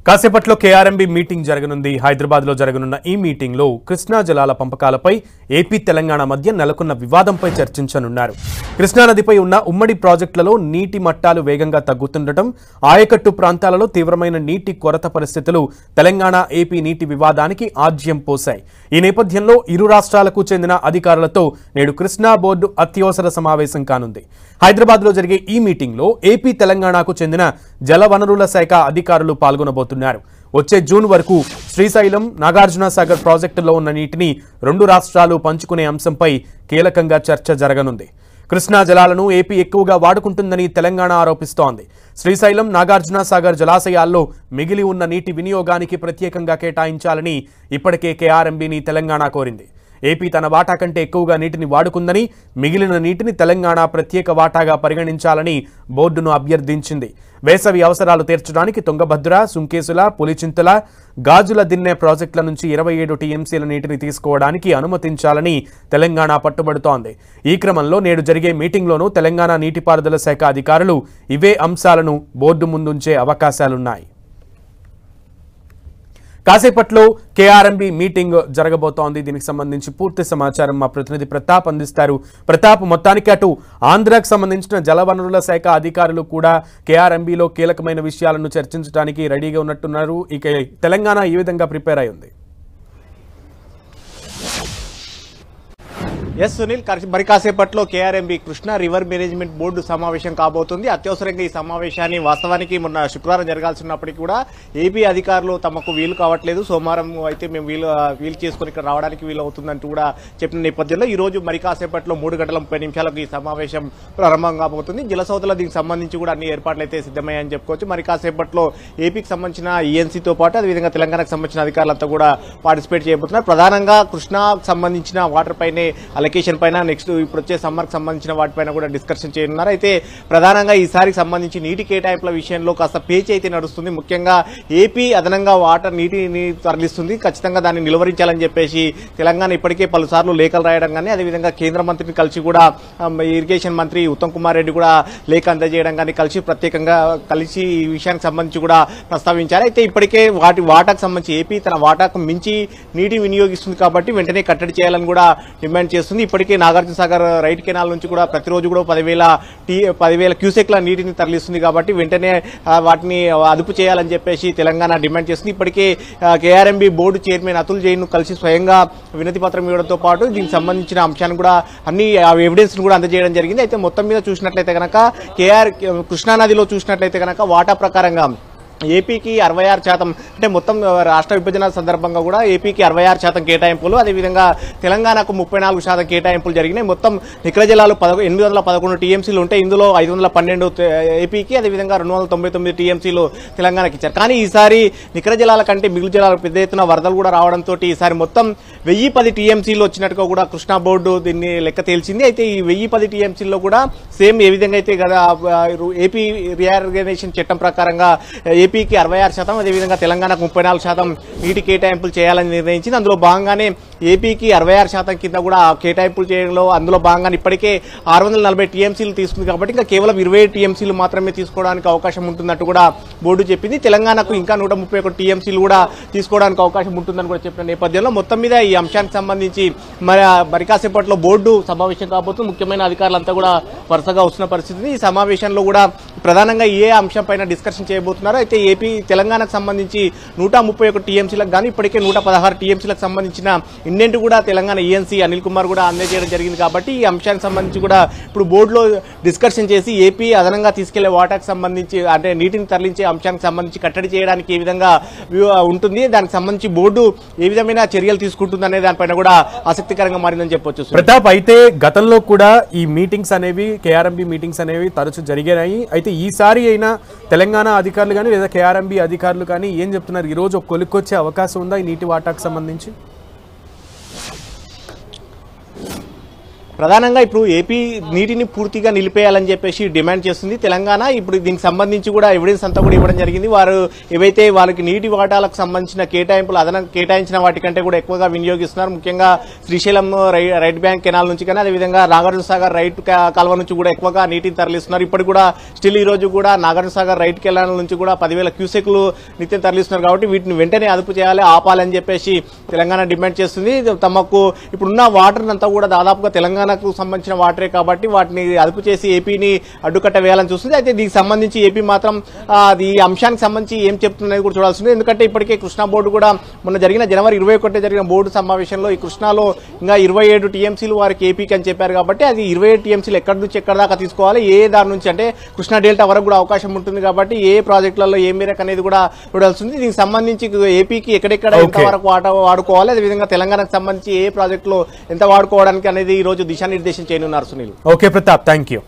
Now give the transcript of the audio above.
కాసేపట్లో KRMB meeting జరగనుంది. హైదరాబాద్లో జరగనున్న ఈ మీటింగ్లో కృష్ణా జలాల పంపకాలపై ఏపీ తెలంగాణ మధ్య నెలకొన్న వివాదంపై చర్చించనున్నారు. కృష్ణానదిపై ఉన్న ఉమ్మడి ప్రాజెక్టులలో నీటి మట్టాలు వేగంగా తగ్గుతుండటం, ఆయకట్టు ప్రాంతాలలో తీవ్రమైన నీటి కొరత పరిస్థితులు తెలంగాణ ఏపీ నీటి వివాదానికి ఆజ్యం పోశాయి. ఈ నేపథ్యంలో ఇరు రాష్ట్రాలకు చెందిన అధికారులతో నేడు కృష్ణా బోర్డు అత్యవసర సమావేశం కానుంది. హైదరాబాద్లో జరిగే ఈ మీటింగ్లో ఏపీ తెలంగాణకు చెందిన జలవనరుల శాఖ అధికారులు పాల్గొనబోతున్నారు. వచ్చే జూన్ వరకు శ్రీశైలం, నాగార్జున సాగర్ ప్రాజెక్టులో ఉన్న నీటిని రెండు రాష్ట్రాలు పంచుకునే అంశంపై కీలకంగా చర్చ జరగనుంది. కృష్ణా జలాలను ఏపీ ఎక్కువగా వాడుకుంటుందని తెలంగాణ ఆరోపిస్తోంది. శ్రీశైలం, నాగార్జున సాగర్ జలాశయాల్లో మిగిలి ఉన్న నీటి వినియోగానికి ప్రత్యేకంగా కేటాయించాలని ఇప్పటికే కేఆర్ఎంబీని తెలంగాణ కోరింది. ఏపీ తన వాటా కంటే ఎక్కువగా నీటిని వాడుకుందని, మిగిలిన నీటిని తెలంగాణ ప్రత్యేక వాటాగా పరిగణించాలని బోర్డును అభ్యర్థించింది. వేసవి అవసరాలు తీర్చడానికి తుంగభద్ర, సుంకేసుల, పులిచింతల, గాజుల దిన్నె ప్రాజెక్టుల నుంచి 27 టీఎంసీల నీటిని తీసుకోవడానికి అనుమతించాలని తెలంగాణ పట్టుబడుతోంది. ఈ క్రమంలో నేడు జరిగే మీటింగ్లోనూ తెలంగాణ నీటిపారుదల శాఖ అధికారులు ఇవే అంశాలను బోర్డు ముందుంచే అవకాశాలున్నాయి. కాసేపట్లో కేఆర్ఎంబీ మీటింగ్ జరగబోతోంది. దీనికి సంబంధించి పూర్తి సమాచారం మా ప్రతినిధి ప్రతాప్ అందిస్తారు. ప్రతాప్, మొత్తానికి అటు ఆంధ్రాకు సంబంధించిన జలవనరుల శాఖ అధికారులు కూడా కేఆర్ఎంబీలో కీలకమైన విషయాలను చర్చించడానికి రెడీగా ఉన్నట్టున్నారు. ఇక తెలంగాణ ఈ విధంగా ప్రిపేర్ అయి ఉంది. ఎస్ సునీల్, మరి కాసేపట్లో KRMB Krishna river management board సమావేశం కాబోతుంది. అత్యవసరంగా ఈ సమావేశాన్ని వాస్తవానికి మొన్న శుక్రవారం జరగాల్సినప్పటికీ కూడా ఏపీ అధికారులు తమకు వీలు కావట్లేదు, సోమవారం అయితే మేము వీలు చేసుకుని ఇక్కడ రావడానికి వీలు అవుతుందంటూ కూడా చెప్పిన నేపథ్యంలో ఈ రోజు మరి కాసేపట్లో 3:30 ఈ సమావేశం ప్రారంభం కాబోతుంది. జలసౌధలో దీనికి సంబంధించి కూడా అన్ని ఏర్పాట్లు అయితే సిద్ధమయ్యాయని చెప్పుకోవచ్చు. మరి కాసేపట్లో ఏపీకి సంబంధించిన ఈఎన్సీతో పాటు అదేవిధంగా తెలంగాణకు సంబంధించిన అధికారులంతా కూడా పార్టిసిపేట్ చేయబోతున్నారు. ప్రధానంగా కృష్ణాకు సంబంధించిన వాటర్ పైనే అలొకేషన్ పైన, నెక్స్ట్ ఇప్పుడు వచ్చే సమ్మర్కి సంబంధించిన వాటిపైన కూడా డిస్కషన్ చేయనున్నారు. అయితే ప్రధానంగా ఈసారికి సంబంధించి నీటి కేటాయింపుల విషయంలో కాస్త పేచి అయితే నడుస్తుంది. ముఖ్యంగా ఏపీ అదనంగా వాటర్ నీటిని తరలిస్తుంది, ఖచ్చితంగా దాన్ని నిలువరించాలని చెప్పేసి తెలంగాణ ఇప్పటికే పలుసార్లు లేఖలు రాయడం కానీ, అదేవిధంగా కేంద్ర మంత్రిని కలిసి కూడా ఇరిగేషన్ మంత్రి ఉత్తమ్ కుమార్ రెడ్డి కూడా లేఖ అందజేయడం కానీ ప్రత్యేకంగా కలిసి ఈ విషయానికి సంబంధించి కూడా ప్రస్తావించారు. అయితే ఇప్పటికే వాటాకు సంబంధించి ఏపీ తన వాటాకు మించి నీటి వినియోగిస్తుంది కాబట్టి వెంటనే కట్టడి చేయాలని కూడా డిమాండ్ చేస్తుంది. ఇప్పటికే నాగార్జున సాగర్ రైట్ కెనాల్ నుంచి కూడా ప్రతిరోజు కూడా 10,000 క్యూసెక్ల నీటిని తరలిస్తుంది కాబట్టి వెంటనే వాటిని అదుపు చేయాలని చెప్పేసి తెలంగాణ డిమాండ్ చేస్తుంది. ఇప్పటికే KRMB board chairman Atul Jain ను కలిసి స్వయంగా వినతి పత్రం ఇవ్వడంతో పాటు దీనికి సంబంధించిన అంశాన్ని కూడా అన్ని ఎవిడెన్స్ కూడా అందజేయడం జరిగింది. అయితే మొత్తం మీద చూసినట్లయితే కనుక కృష్ణానదిలో చూసినట్లయితే కనుక వాటా ప్రకారంగా ఏపీకి 66%, అంటే మొత్తం రాష్ట్ర విభజన సందర్భంగా కూడా ఏపీకి 66% కేటాయింపులు, అదేవిధంగా తెలంగాణకు 34% కేటాయింపులు జరిగినాయి. మొత్తం నికర జలాలు 811 టీఎంసీలు ఉంటాయి. ఇందులో 512 ఏపీకి, అదేవిధంగా 299 టీఎంసీలు తెలంగాణకి ఇచ్చారు. కానీ ఈసారి నికర జలాల కంటే మిగులు జలాలు పెద్ద ఎత్తున వరదలు కూడా రావడంతో ఈసారి మొత్తం 1010 టీఎంసీలు వచ్చినట్టుగా కూడా కృష్ణా బోర్డు దీన్ని లెక్క తేల్చింది. అయితే ఈ 1010 టీఎంసీల్లో కూడా సేమ్ ఏ విధంగా అయితే కదా ఏపీ రీఆర్గనైజేషన్ చట్టం ప్రకారంగా ఏపీకి 66%, అదేవిధంగా తెలంగాణకు 34% నీటి కేటాయింపులు చేయాలని నిర్ణయించింది. అందులో భాగంగానే ఏపీకి 66% కింద కూడా కేటాయింపులు చేయడంలో అందులో భాగంగా ఇప్పటికే 640 టీఎంసీలు తీసుకుంది కాబట్టి ఇంకా కేవలం 20 టీఎంసీలు మాత్రమే తీసుకోవడానికి అవకాశం ఉంటున్నట్టు కూడా బోర్డు చెప్పింది. తెలంగాణకు ఇంకా 131 టీఎంసీలు కూడా తీసుకోవడానికి అవకాశం ఉంటుందని కూడా చెప్పిన నేపథ్యంలో మొత్తం మీద ఈ అంశానికి సంబంధించి మరి కాసేపట్లో బోర్డు సమావేశం కాబోతుంది. ముఖ్యమైన అధికారులంతా కూడా వరుసగా వస్తున్న పరిస్థితి. ఈ సమావేశంలో కూడా ప్రధానంగా ఏ అంశం పైన డిస్కషన్ చేయబోతున్నారు. అయితే ఏపీ తెలంగాణకు సంబంధించి 131 టీఎంసీలకు కానీ ఇప్పటికే 116 టీఎంసీలకు సంబంధించిన ఇండెంట్ కూడా తెలంగాణ ఈఎన్సీ అనిల్ కుమార్ కూడా అందజేయడం జరిగింది. కాబట్టి ఈ అంశానికి సంబంధించి కూడా ఇప్పుడు బోర్డులో డిస్కషన్ చేసి ఏపీ అదనంగా తీసుకెళ్లే వాటాకు సంబంధించి, అంటే నీటిని తరలించే అంశానికి సంబంధించి కట్టడి చేయడానికి ఏ విధంగా ఉంటుంది, దానికి సంబంధించి బోర్డు ఏ విధమైన చర్యలు తీసుకుంటుంది అనే దానిపైన కూడా ఆసక్తికరంగా మారిందని చెప్పొచ్చు. ప్రతాప్, అయితే గతంలో కూడా ఈ మీటింగ్స్ అనేవి, కేఆర్ఎంబీ మీటింగ్స్ అనేవి తరచూ జరిగాయి. అయితే ఈసారి అయినా తెలంగాణ అధికారులు కానీ లేదా కేఆర్ఎంబీ అధికారులు కానీ ఏం చెప్తున్నారు? ఈ రోజు కొలిక్కొచ్చే అవకాశం ఉందా ఈ నీటి వాటాకు సంబంధించి? ప్రధానంగా ఇప్పుడు ఏపీ నీటిని పూర్తిగా నిలిపేయాలని చెప్పేసి డిమాండ్ చేస్తుంది తెలంగాణ. ఇప్పుడు దీనికి సంబంధించి కూడా ఎవిడెన్స్ అంతా కూడా ఇవ్వడం జరిగింది. వారు ఏవైతే వాళ్ళకి నీటి వాటాలకు సంబంధించిన కేటాయింపులు కేటాయించిన వాటికంటే కూడా ఎక్కువగా వినియోగిస్తున్నారు. ముఖ్యంగా శ్రీశైలం రైట్ బ్యాంక్ కెనాల్ నుంచి కానీ అదేవిధంగా నాగార్జున సాగర్ రైట్ కాలువ నుంచి కూడా ఎక్కువగా నీటిని తరలిస్తున్నారు. ఇప్పుడు కూడా స్టిల్ ఈ రోజు కూడా నాగార్జున సాగర్ రైట్ కెనాల్ నుంచి కూడా 10,000 క్యూసెక్లు నిత్యం తరలిస్తున్నారు. కాబట్టి వీటిని వెంటనే అదుపు చేయాలి, ఆపాలని చెప్పేసి తెలంగాణ డిమాండ్ చేస్తుంది. తమకు ఇప్పుడున్న వాటర్ అంతా కూడా దాదాపుగా తెలంగాణకు సంబంధించిన వాటరే కాబట్టి వాటిని అదుపు చేసి ఏపీని అడ్డుకట్ట వేయాలని చూస్తుంది. అయితే దీనికి సంబంధించి ఏపీ మాత్రం ఈ అంశానికి సంబంధించి ఏం చెప్తున్నది కూడా చూడాల్సింది. ఎందుకంటే ఇప్పటికే కృష్ణా బోర్డు కూడా మొన్న జరిగిన జనవరి 21 జరిగిన బోర్డు సమావేశంలో ఈ కృష్ణాలో ఇంకా 27 టీఎంసీలు వారికి ఏపీకి అని చెప్పారు. కాబట్టి అది 27 టీఎంసీలు ఎక్కడి నుంచి ఎక్కడ దాకా తీసుకోవాలి, ఏ దాని నుంచి అంటే కృష్ణా డెల్టా వరకు కూడా అవకాశం ఉంటుంది. కాబట్టి ఏ ప్రాజెక్టులలో ఏ మేరకు అనేది కూడా చూడాల్సింది. దీనికి సంబంధించి ఏపీకి ఎక్కడెక్కడ ఎంత వరకు వాడుకోవాలి, అదేవిధంగా తెలంగాణకు సంబంధించి ఏ ప్రాజెక్టులో ఎంత వాడుకోవడానికి అనేది ఈ రోజు దిశానిర్దేశం చేయనున్నారు Sunil. Okay Pratap, thank you.